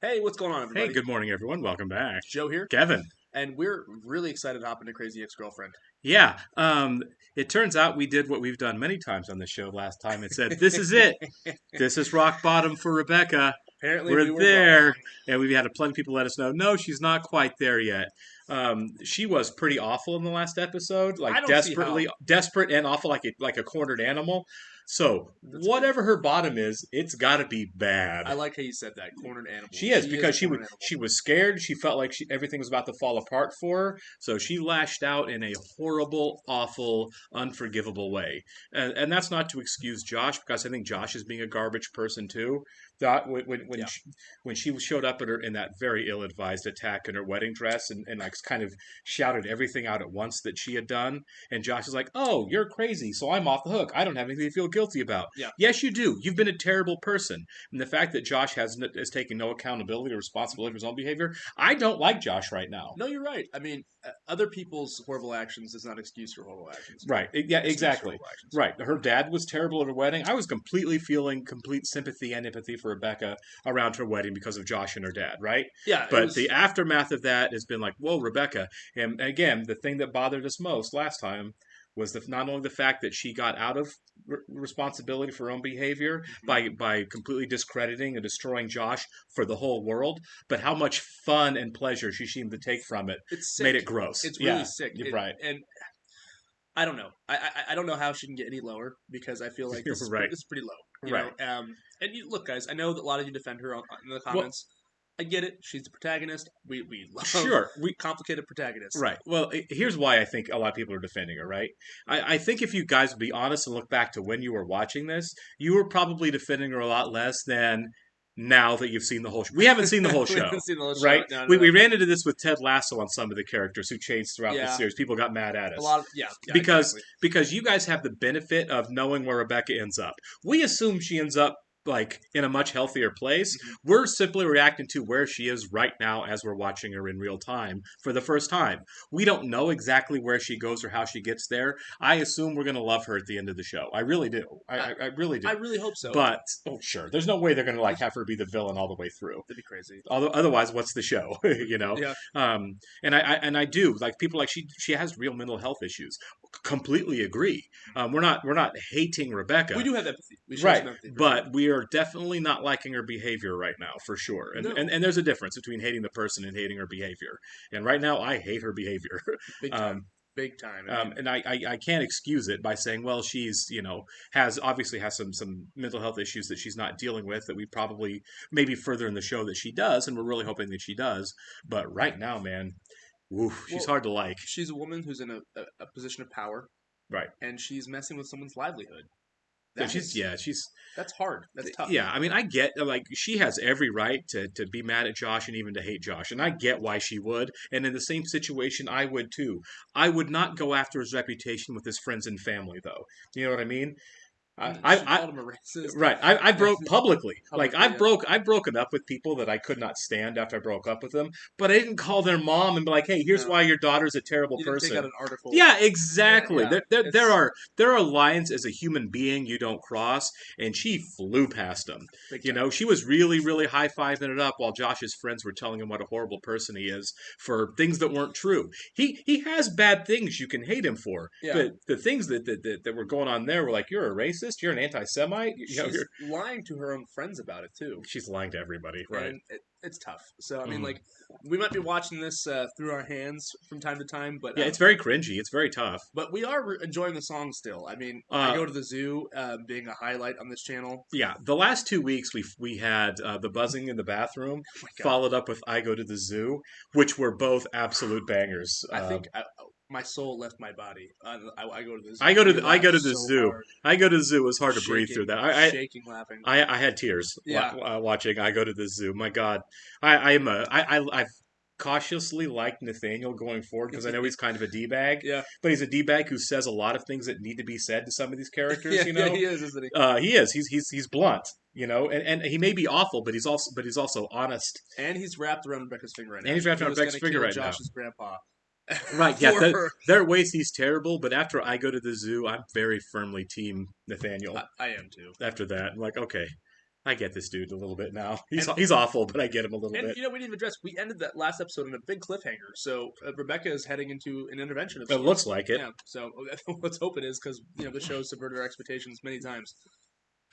Hey, what's going on, Hey, everybody? good morning, everyone. Welcome back. Joe here, Kevin. and we're really excited to hop into Crazy Ex-Girlfriend. Yeah, it turns out we did what we've done many times on the show last time. It said, "This is it. This is rock bottom for Rebecca. Apparently, we We're were there." wrong. And we've had plenty of people let us know, no, she's not quite there yet. She was pretty awful in the last episode, I like don't see how. desperate and awful, like a cornered animal. So That's good. whatever her bottom is, it's got to be I bad. like how you said that. Cornered animal. She is She is a because cornered animal. she was scared. She felt like everything was about to fall apart for her, so she lashed out in a horrible, awful, unforgivable way. And that's not to excuse Josh because I think Josh is being a garbage person too. That Yeah. when she showed up at her in that very ill-advised attack in her wedding dress and like kind of shouted everything out at once that she had done, and Josh is like, "Oh, you're crazy, so I'm off the hook. I don't have anything to feel guilty about." Yeah. Yes, you do. You've been a terrible person. And the fact that Josh is taking no accountability or responsibility for his own behavior, I don't like Josh right now. No, you're right. I mean, other people's horrible actions is not excuse for horrible actions. Right. Yeah, Excuse for exactly. horrible actions. Right. Her dad was terrible at her wedding. I was completely feeling complete sympathy and empathy for Rebecca around her wedding because of Josh and her dad, right? Yeah, it But the was. aftermath of that has been like, whoa, Rebecca. And again, the thing that bothered us most last time was not only the fact that she got out of responsibility for her own behavior Mhm. by completely discrediting and destroying Josh for the whole world, but how much fun and pleasure she seemed to take from it It's made sick. it gross. It's really Yeah, sick. you're right. And I don't know. I don't know how she can get any lower because I feel like You're this is right. this is pretty low. Right. And look, guys, I know that a lot of you defend her in the Well, comments. I get it. She's the protagonist. We love sure. We complicated protagonists. right. Well, here's why I think a lot of people are defending her. Right. I think if you guys would be honest and look back to when you were watching this, you were probably defending her a lot less than now that you've seen the whole show. We haven't seen the whole We show. haven't seen the whole show. Right, No, no, we, no. we ran into this with Ted Lasso on some of the characters who changed throughout the Yeah, series. People got mad at a us lot of yeah, because exactly. you guys have the benefit of knowing where Rebecca ends up. We assume she ends up like in a much healthier place. Hmm. We're simply reacting to where she is right now as we're watching her in real time for the first time. We don't know exactly where she goes or how she gets there. I assume we're going to love her at the end of the show. I really do. I, I really do. I really hope so. But oh, sure, there's no way they're going to like have her be the villain all the way through. That'd be crazy. Although otherwise, what's the show? you know. Yeah, And I do like people like she has real mental health issues. Completely agree. We're not hating we Rebecca, do have empathy. We show right? some empathy for sure. But we are definitely not liking her behavior right now, for sure. No, And there's a difference between hating the person and hating her behavior. And right now, I hate her behavior. big time, um, big time. I mean, and I can't excuse it by saying, well, she's has obviously has some mental health issues that she's not dealing with that we probably maybe further in the show that she does, and we're really hoping that she does. But right now, man, woof, she's well, hard to like. she's a woman who's in a position of power, Right. and she's messing with someone's livelihood. Yeah, That is she's that's hard. That's tough. yeah. I mean, I get like she has every right to be mad at Josh and even to hate Josh, and I get why she would. And in the same situation, I would too. I would not go after his reputation with his friends and family, though. You know what I mean? I, She I, called him a racist. Right. I broke publicly. Like Publicly, yeah. I've broken up with people that I could not stand after I broke up with them, but I didn't call their mom and be like, "Hey, here's No, why your daughter's a terrible you didn't take out person." an article. Yeah, Yeah, exactly. yeah. There are lines as a human being you don't cross, and she flew past them. Big You time. know, she was really high fiving it up while Josh's friends were telling him what a horrible person he is for things that weren't true. He has bad things you can hate him for, Yeah, but the things that were going on there were like, you're a racist, you're an anti-Semite. she's lying to her own friends about it too, she's lying to everybody, right? and it's tough. So I mean, Mhm. like, we might be watching this through our hands from time to time, Yeah, it's very cringy. It's very tough. but we are enjoying the song still. I mean, I Uh, go to the zoo being a highlight on this channel. yeah, the last 2 weeks we had the buzzing in the bathroom, Oh my god, followed up with I Go to the Zoo, which were both absolute bangers. I think my soul left my body. I go to the zoo. I go to We I go laughed to the so zoo. hard, I go to the zoo. It was hard to breathe through shaking, that. shaking, laughing. I had tears Yeah, watching I Go to the Zoo. My God, I've cautiously liked Nathaniel going forward because I know he's kind of a d bag, yeah, but he's a d bag who says a lot of things that need to be said to some of these characters. yeah, You yeah. know, He is, isn't he? he is. He's blunt. You know, and he may be awful, but he's also honest. And he's wrapped around Rebecca's finger right And now. he's wrapped He around was Rebecca's gonna finger kill right now. Josh's grandpa Right, yeah. for her. There are ways he's terrible, but after I Go to the Zoo, I'm very firmly team Nathaniel. I am too. After that, I'm like, okay, I get this dude a little bit now. He's And- he's awful, but I get him a little And bit. we didn't even address. We ended that last episode in a big cliffhanger. So Rebecca is heading into an intervention. Of It sorts. looks like it. Yeah. So let's hope it is, because the show subverted our expectations many times.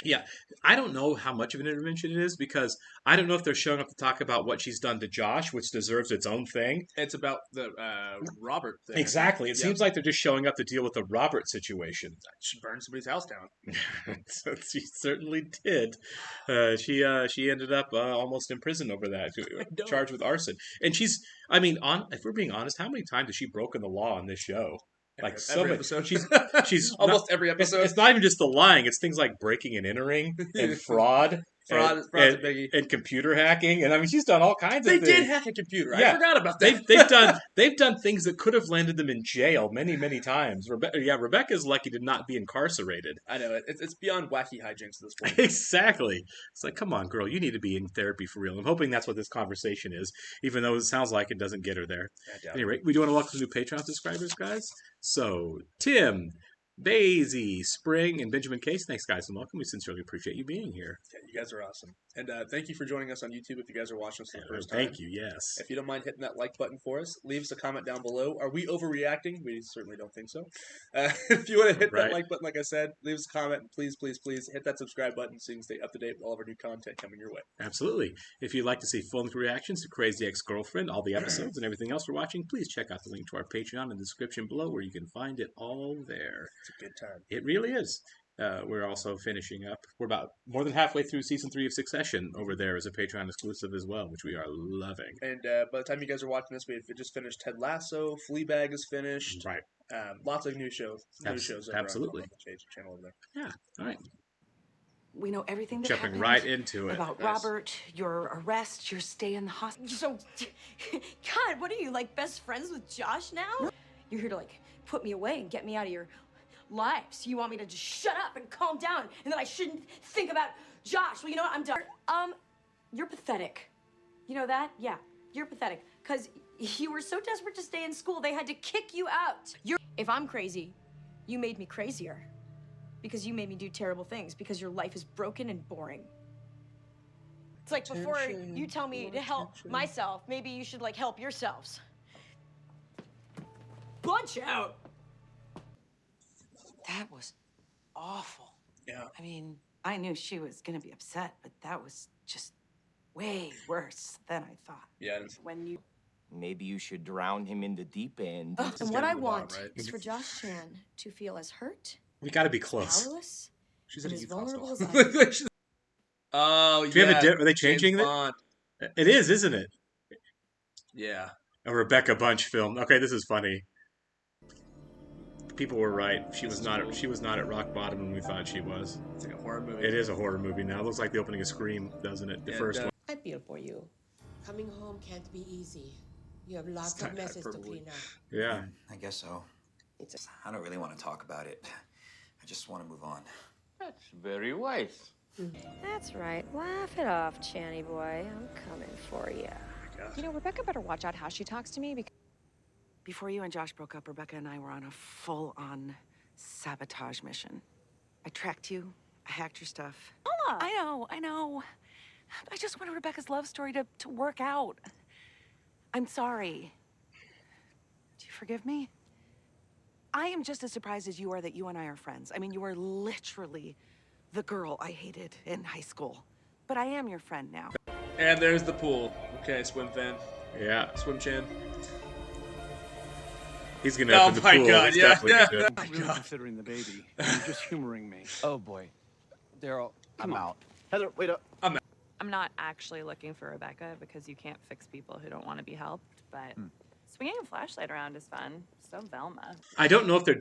Yeah, I don't know how much of an intervention it is because I don't know if they're showing up to talk about what she's done to Josh, which deserves its own thing. It's about the Robert thing. Exactly. It seems like they're just showing up to deal with the Robert situation. She burned somebody's house down. So she certainly did. She ended up almost in prison over that, charged with arson. And she's, I mean, if we're being honest, how many times has she broken the law on this show? Like Every episode. She's almost every episode. It's not even just the lying; it's things like breaking and entering and fraud. Fraud's a biggie. And computer hacking, and I mean, she's done all kinds They of things. did hack a computer. Yeah. I forgot about that. They've done things that could have landed them in jail many times. Rebecca's lucky to not be incarcerated. I know it's beyond wacky hijinks at this point. Exactly. It's like, come on, girl, you need to be in therapy for real. I'm hoping that's what this conversation is, even though it sounds like it doesn't get her there. Anyway, we do want to welcome new Patreon subscribers, guys. So, Tim, Daisy, Spring, and Benjamin Case, thanks, guys, and welcome. We sincerely appreciate you being here. Yeah, you guys are awesome. And thank you for joining us on YouTube if you guys are watching us for the first time. Thank you, yes. If you don't mind hitting that like button for us, leave us a comment down below. Are we overreacting? We certainly don't think so. If you want to hit that like button, like I said, leave us a comment. Please hit that subscribe button so you can stay up to date with all of our new content coming your way. Absolutely. If you'd like to see full-length reactions to Crazy Ex-Girlfriend, all the episodes, and everything else we're watching, please check out the link to our Patreon in the description below where you can find it all there. It's a good time. It really is. We're also finishing up. We're about more than halfway through season 3 of Succession over there as a Patreon exclusive as well, which we are loving. And by the time you guys are watching this, we've just finished Ted Lasso. Fleabag is finished. Right. Lots of new shows. Absolutely. On the channel over there. Yeah. All right. We know everything that Jumping happened right into it. about Robert, your arrest, your stay in the hospital. So, God, what are you, like, best friends with Josh now? You're here to, like, put me away and get me out of your lives. You want me to just shut up and calm down and that I shouldn't think about Josh. Well, you know what? I'm done. You're pathetic. You know that? Yeah, you're pathetic. Because you were so desperate to stay in school, they had to kick you out. If I'm crazy, you made me crazier. Because you made me do terrible things. Because your life is broken and boring. It's like before you tell me to help myself, maybe you should, like, help yourselves. Bunch out. That was awful. Yeah. I mean, I knew she was going to be upset, but that was just way worse than I thought. Yeah. When you... Maybe you should drown him in the deep end. And what I the want bottom, right? is for Josh Chan to feel as hurt, We got to be close. powerless, She's and in a as youth vulnerable as hostel. I am. Oh, Do you have yeah. are they changing James it? Bond. It is, isn't it? Yeah. A Rebecca Bunch film. Okay, this is funny. People were right. She was not at rock bottom when we thought she was. It's like a horror movie. It is a horror movie now. It looks like the opening of Scream, doesn't it? The And, first one. I feel for you. Coming home can't be easy. You have lots It's of not messes to hyperbole. clean up. Yeah. I guess so. It's I don't really want to talk about it. I just want to move on. That's very wise. That's right. Laugh it off, Channy boy. I'm coming for you. You know, Rebecca better watch out how she talks to me because Before you and Josh broke up, Rebecca and I were on a full-on sabotage mission. I tracked you. I hacked your stuff. Mama! I know. I just wanted Rebecca's love story to work out. I'm sorry. Do you forgive me? I am just as surprised as you are that you and I are friends. I mean, you are literally the girl I hated in high school. But I am your friend now. And there's the pool. Okay, swim fan. Yeah. Swim Chan. He's going to up in the pool. God, He's yeah. definitely gonna- I'm really considering the baby. You're just humoring me. Oh boy. Daryl, I'm out. Heather, wait up. I'm not actually looking for Rebecca because you can't fix people who don't want to be helped, but swinging a flashlight around is fun. So Velma. I don't know if they're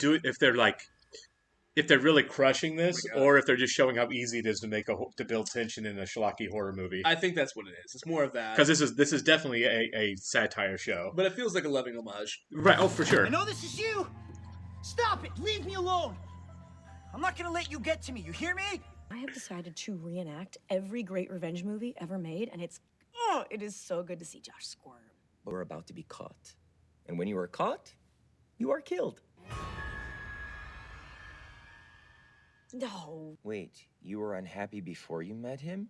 really crushing this, or if they're just showing how easy it is to build tension in a schlocky horror movie. I think that's what it is. It's more of that. Because this is definitely a satire show. But it feels like a loving homage. Right? Oh, for sure. I know this is you! Stop it! Leave me alone! I'm not gonna let you get to me, you hear me? I have decided to reenact every great revenge movie ever made, and it is so good to see Josh squirm. We're about to be caught. And when you are caught, you are killed. No. Wait, you were unhappy before you met him?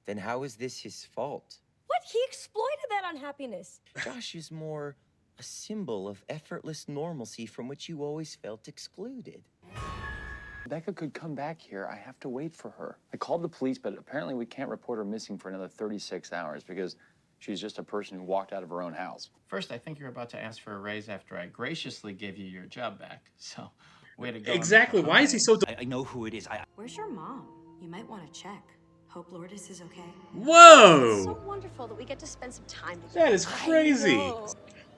then how is this his fault? What? He exploited that unhappiness. Josh is more a symbol of effortless normalcy from which you always felt excluded. Becca could come back here. I have to wait for her. I called the police, but apparently we can't report her missing for another 36 hours because she's just a person who walked out of her own house. First, I think you're about to ask for a raise after I graciously gave you your job back. So, way to go. Exactly. Why is he so... I know who it is. Where's your mom? You might want to check. Hope Lourdes is okay. Whoa! It's so wonderful that we get to spend some time together. That is crazy.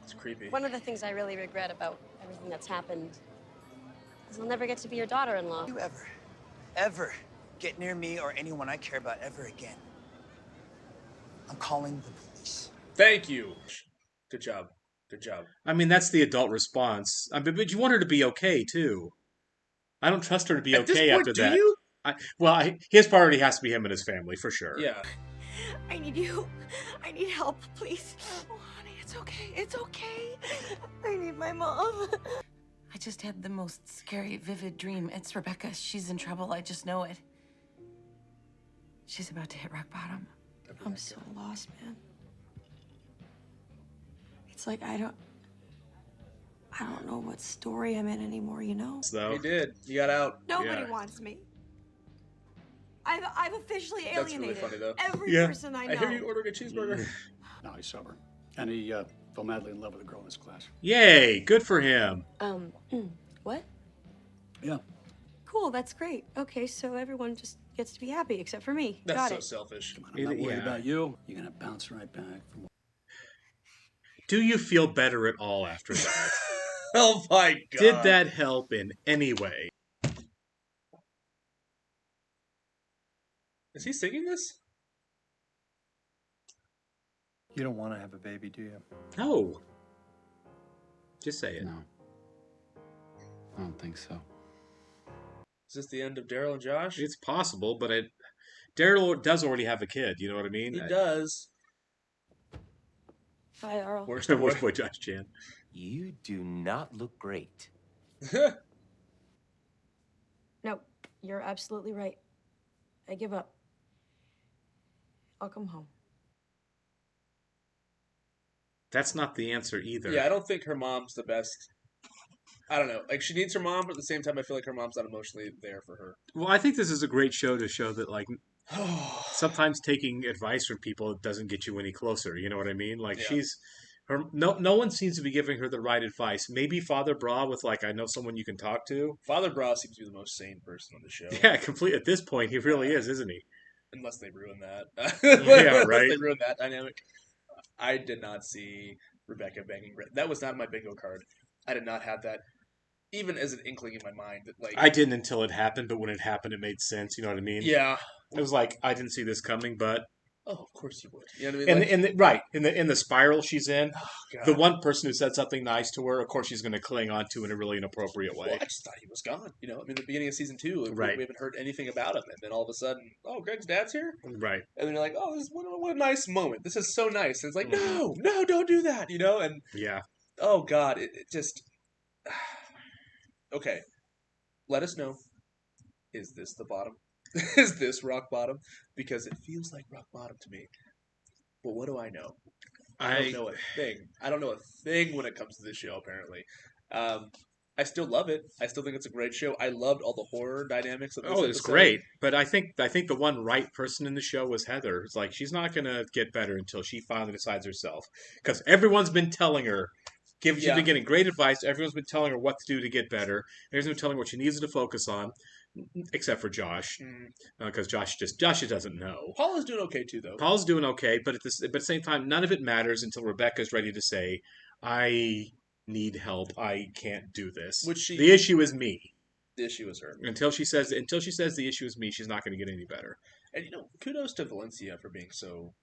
It's creepy. One of the things I really regret about everything that's happened is I'll never get to be your daughter-in-law. You ever get near me or anyone I care about ever again, I'm calling the police. Thank you. Good job. Good job. I mean, that's the adult response. I mean, but you want her to be okay, too. I don't trust her to be At okay this point, after do that. you? His priority has to be him and his family, for sure. Yeah. I need you. I need help, please. Oh, honey, it's okay. It's okay. I need my mom. I just had the most scary, vivid dream. It's Rebecca. She's in trouble. I just know it. She's about to hit rock bottom. I'm so lost, man. It's like I don't know what story I'm in anymore, you know? So. You did. You got out. Nobody wants me. I've officially That's really alienated funny, though. every person I know. I hear you ordering a cheeseburger. No, he's sober. And he fell madly in love with a girl in his class. Yay! Good for him. What? Yeah. Cool, that's great. Okay, so everyone just gets to be happy except for me. That's Got so it. selfish. Come on, I'm not worried about you. You're gonna bounce right back from. Do you feel better at all after that? Oh my god. Did that help in any way? Is he singing this? You don't want to have a baby, do you? No. Just say it. No. I don't think so. Is this the end of Daryl and Josh? It's possible, but Daryl does already have a kid. You know what I mean? He does. Bye, Earl. Worst Worst boy, Josh Chan. You do not look great. No, you're absolutely right. I give up. I'll come home. That's not the answer either. Yeah, I don't think her mom's the best. I don't know. Like, she needs her mom, but at the same time, I feel like her mom's not emotionally there for her. Well, I think this is a great show to show that, like, sometimes taking advice from people doesn't get you any closer. You know what I mean? Like, no one seems to be giving her the right advice. Maybe Father Bra with, like, I know someone you can talk to. Father Bra seems to be the most sane person on the show. Yeah, complete. At this point, he really is, isn't he? Unless they ruin that. Yeah, right. Unless they ruin that dynamic. I did not see Rebecca banging Brett. That was not my bingo card. I did not have that, even as an inkling in my mind. That, like, I didn't until it happened, but when it happened, it made sense. You know what I mean? Yeah. It was like, I didn't see this coming, but... Oh, of course you would. You know what I mean? In the spiral she's in, God. the one person who said something nice to her, of course she's going to cling on to in a really inappropriate way. Well, I just thought he was gone. You know, I mean, the beginning of season 2, Right. we haven't heard anything about him, and then all of a sudden, oh, Greg's dad's here? Right. And then you're like, oh, what a nice moment. This is so nice. And it's like, no, don't do that, you know? And, yeah. Oh, God, it just... Okay. Let us know. Is this the bottom? Is this rock bottom? Because it feels like rock bottom to me. But what do I know? I don't know a thing. I don't know a thing when it comes to this show, apparently. I still love it. I still think it's a great show. I loved all the horror dynamics of this Oh, it's episode. great. But I think the one right person in the show was Heather. It's like, she's not going to get better until she finally decides herself. Because everyone's been telling her, she's been getting great advice. Everyone's been telling her what to do to get better. Everyone's been telling her what she needs to focus on. Except for Josh, because Josh doesn't know. Paula's doing okay too, though. Paul's doing okay, but at the same time, none of it matters until Rebecca's ready to say, "I need help. I can't do this." The issue is me. The issue is her. Until she says the issue is me, she's not going to get any better. And kudos to Valencia for being so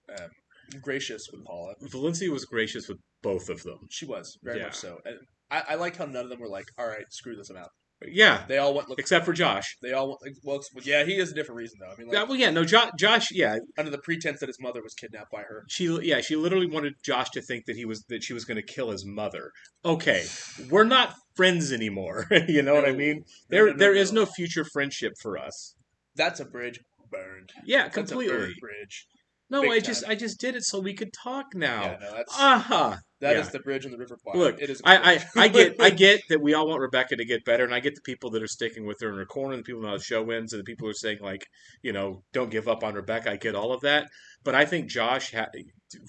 gracious with Paula. Valencia was gracious with both of them. She was very much so. And I like how none of them were like, "All right, screw this amount." Yeah, they all went. Except for Josh. They all went. Well, yeah, he has a different reason though. I mean, Josh. Yeah, under the pretense that his mother was kidnapped by her. She literally wanted Josh to think that she was going to kill his mother. Okay, we're not friends anymore. You know what I mean? There is no future friendship for us. That's a bridge burned. Yeah, That's a completely. burned bridge. No, Big I time. just did it so we could talk now. Yeah, no, that's That is the bridge in the river Kwai. Look, It is. I get that we all want Rebecca to get better, and I get the people that are sticking with her in her corner, the people who know how the show wins, and the people who are saying like, don't give up on Rebecca. I get all of that, but I think Josh,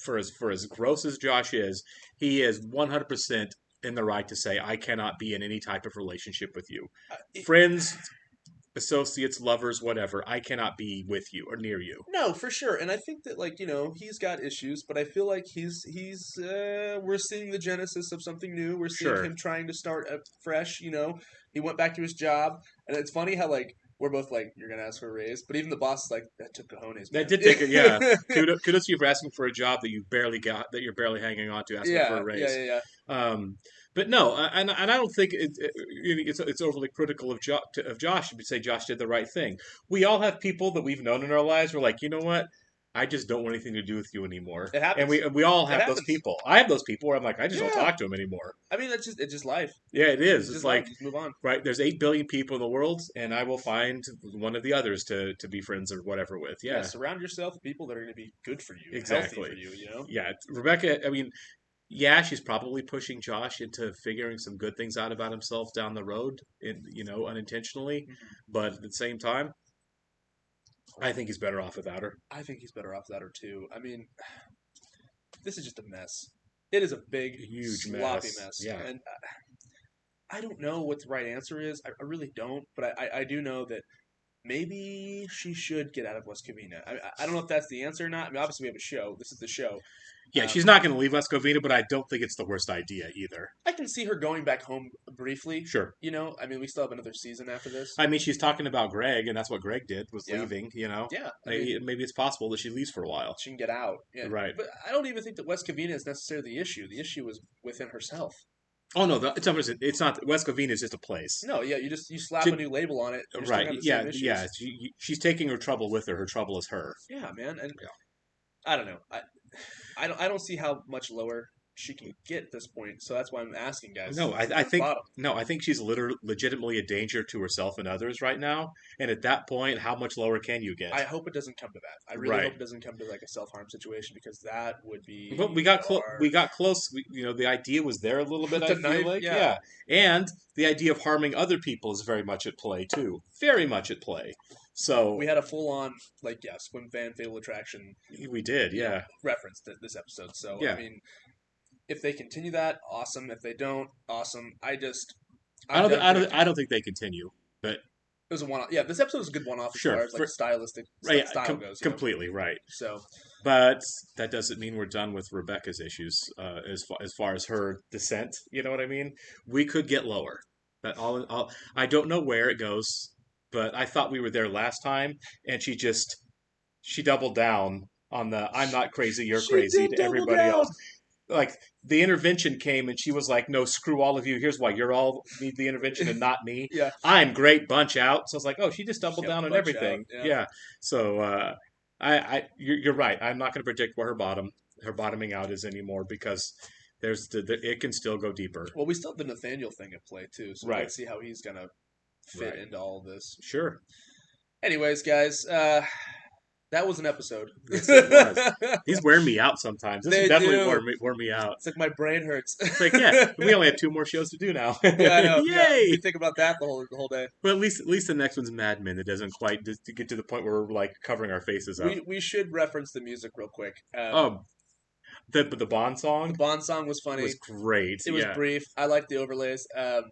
for as gross as Josh is, he is 100% in the right to say I cannot be in any type of relationship with you, friends, associates, lovers, whatever. I cannot be with you or near you. No, for sure, and I think that he's got issues, but I feel like we're seeing the genesis of something new. We're seeing him trying to start fresh. He went back to his job, and it's funny how we're both like, you're gonna ask for a raise, but even the boss is like, that took cojones, man. That did take it, yeah. Kudos to you for asking for a job that you barely got, that you're barely hanging on to, asking for a raise. Yeah. But no, and I don't think it's overly critical of Josh to say Josh did the right thing. We all have people that we've known in our lives. We're like, you know what? I just don't want anything to do with you anymore. It happens. And we all have those people. I have those people where I'm like, I just don't talk to them anymore. I mean, it's just life. Yeah, it is. It's like, just move on. Right, there's 8 billion people in the world, and I will find one of the others to be friends or whatever with. Yeah, surround yourself with people that are going to be good for you, exactly. healthy for you. Yeah, Rebecca. I mean, yeah, she's probably pushing Josh into figuring some good things out about himself down the road, unintentionally. Mm-hmm. But at the same time, I think he's better off without her. I think he's better off without her too. I mean, this is just a mess. It is a big, huge, sloppy mess. Yeah. And I don't know what the right answer is. I really don't. But I do know that maybe she should get out of West Covina. I don't know if that's the answer or not. I mean, obviously we have a show. This is the show. Yeah, she's not going to leave West Covina, but I don't think it's the worst idea either. I can see her going back home briefly. Sure. I mean, we still have another season after this. I mean, she's talking about Greg, and that's what Greg did, was leaving, Yeah. Maybe it's possible that she leaves for a while. She can get out. Yeah. Right. But I don't even think that West Covina is necessarily the issue. The issue is within herself. Oh no, it's not. West Covina is just a place. No, yeah, you slap a new label on it. Right? Yeah. She's taking her trouble with her. Her trouble is her. Yeah, man, and I don't know. I don't see how much lower she can get at this point. So that's why I'm asking guys. No, I think she's legitimately a danger to herself and others right now. And at that point, how much lower can you get? I hope it doesn't come to that. I really hope it doesn't come to like a self-harm situation, because that would be. But we got close. We got close. The idea was there a little bit. I feel like, yeah. And the idea of harming other people is very much at play too. Very much at play. So we had a full-on swim fan Fatal Attraction. We did, yeah. Reference to this episode. So yeah. I mean, if they continue that, awesome. If they don't, awesome. I don't think they continue, but it was a one-off. Yeah, this episode was a good one-off as far as stylistic style goes. Completely right. So, but that doesn't mean we're done with Rebecca's issues as far as her descent. You know what I mean? We could get lower. But I don't know where it goes. But I thought we were there last time, and she doubled down on the "I'm not crazy, you're crazy" to everybody else. Like, the intervention came, and she was like, "No, screw all of you. Here's why you're all need the intervention and not me. Yeah, I'm great. Bunch out." So I was like, "Oh, she just doubled down on everything." Yeah. So you're right. I'm not going to predict where her bottoming out is anymore, because it can still go deeper. Well, we still have the Nathaniel thing at play too, so let's see how he's gonna fit into all of this. Sure. Anyways, guys, that was an episode. Yes, it was. He's wearing me out sometimes. This definitely wore me out. It's like my brain hurts. It's like, yeah, we only have 2 more shows to do now. Yeah, I know. Yay! Yeah, you think about that the whole day. But at least the next one's Mad Men. That doesn't quite get to the point where we're like covering our faces up. We should reference the music real quick. The Bond song. The Bond song was funny. It was great. It was brief. I liked the overlays. And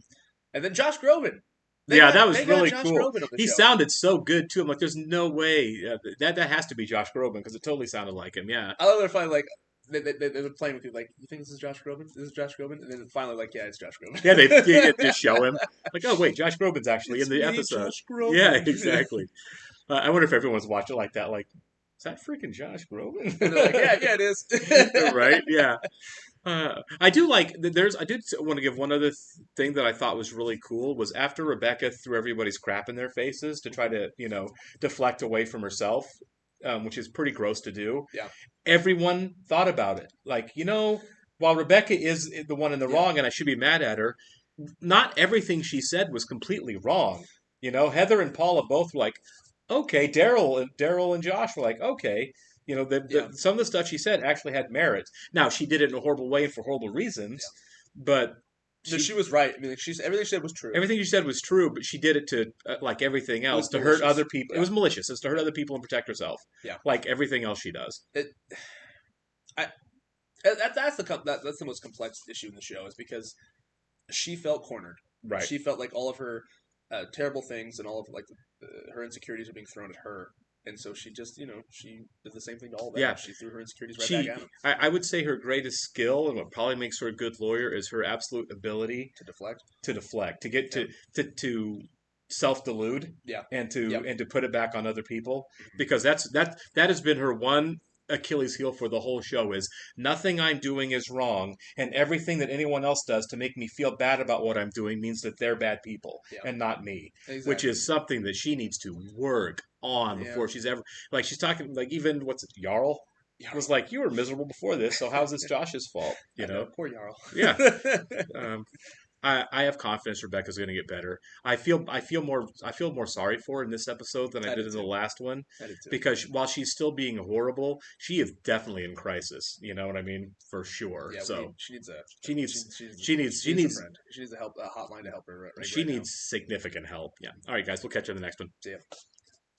then Josh Groban. That was really cool. He sounded so good too. I'm like, there's no way that has to be Josh Groban, because it totally sounded like him. Yeah. I love it finally they were playing with you, like, you think this is Josh Groban? This is Josh Groban? And then finally, yeah, it's Josh Groban. Yeah, they just show him. Like, oh wait, Josh Groban's actually in the episode. Josh Groban. Yeah, exactly. I wonder if everyone's watching like that. Like, is that freaking Josh Groban? And they're like, yeah, it is. Right? Yeah. I did want to give one other thing that I thought was really cool, was after Rebecca threw everybody's crap in their faces to try to, deflect away from herself, which is pretty gross to do. Yeah. Everyone thought about it. Like, while Rebecca is the one in the wrong and I should be mad at her, not everything she said was completely wrong. Heather and Paula both were like, okay, Daryl and Josh were like, okay, You know, some of the stuff she said actually had merit. Now, she did it in a horrible way and for horrible reasons, but she was right. I mean, like, everything she said was true. Everything she said was true, but she did it to, like everything else, to hurt other people. Yeah. It was malicious. It's to hurt other people and protect herself. Yeah. Like everything else she does. That's the most complex issue in the show, is because she felt cornered. Right. She felt like all of her terrible things and all of like her insecurities are being thrown at her. And so she just, she did the same thing to all of them. Yeah. She threw her insecurities back at them. I would say her greatest skill, and what probably makes her a good lawyer, is her absolute ability to deflect, to get to self-delude, and to put it back on other people, because that has been her one Achilles heel for the whole show, is nothing I'm doing is wrong, and everything that anyone else does to make me feel bad about what I'm doing means that they're bad people and not me. Exactly. Which is something that she needs to work on before she's ever, like, she's talking, like, even Jarl was like, you were miserable before this, so how's this Josh's fault? You know? Poor Jarl. Yeah. I have confidence Rebecca's going to get better. I feel more sorry for her in this episode than I did in the last one, because while she's still being horrible, she is definitely in crisis. You know what I mean? For sure. Yeah, so she needs a hotline to help her. She needs significant help. Yeah. All right, guys, we'll catch you in the next one. See ya.